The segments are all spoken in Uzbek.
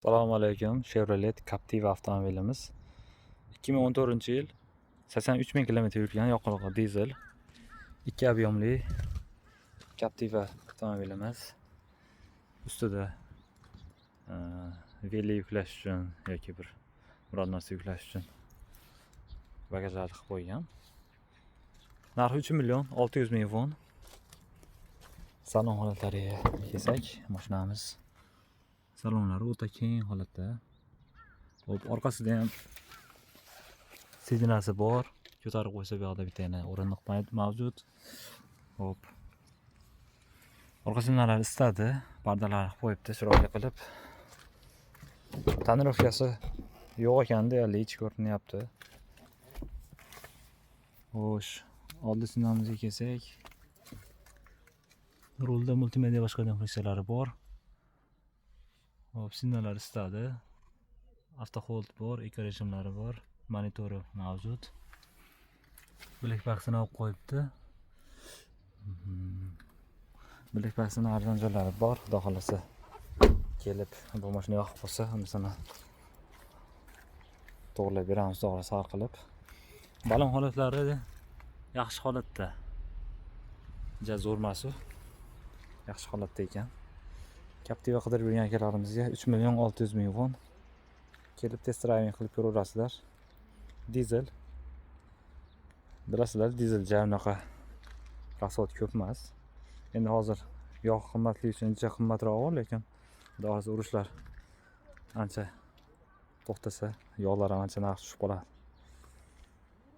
Assalomu alaykum. Chevrolet Captiva avtomobilimiz 2014-yil 83 ming kilometr yurgan yoqilg'i dizel 2 объемli Captiva avtomobilimiz. Ustida veli yuklash uchun yoki biror narsa yuklash uchun bagajlar qilib qo'ygan. Narxi 3 million 600 ming won. Salon holatlariga kelsak, mashinamiz salonlari o'ta keng holatda. Hop, orqasida ham sidinasi bor. Ko'tarib qo'ysa bu yoqda bitta yana o'rindiq mavjud. Hop. Orqa simlari istadi, pardalarni qo'yibdi chiroyli qilib. Tonirovkasi yo'q ekan, deyarli ichi ko'rinyapti. Xo'sh, oldi simlarimizga kelsak, rulda multimedia boshqargan funksiyalari bor. Hop, signallar istadi. Avto hold bor, eko rejimlari bor, monitori mavjud. Bilek baksini olib qo'yibdi. Bilek baksini arzon joylari bor. Xudo xolasa kelib bu mashina yoqib qolsa, unisini to'g'rilab beramiz, to'g'risi hal qilib. Balon holatlari yaxshi holatda. Zo'r emas u. Yaxshi holatda ekan. Captiva qidirib yurgan akalarimizga 3 million 600 ming won. Kelib test driving qilib ko'rasizlar. Dizel. Bilasizlar, dizel unaqa rasxod ko'p emas. Endi hozir yog' qimmatligi uchun ancha qimmatroq, lekin xudo xolasa urushlar ancha to'xtasa, yog'lar ham ancha narxi tushib qoladi.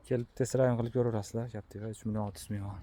Kelib test driving qilib ko'rasizlar. Captiva 3 million 600 ming won.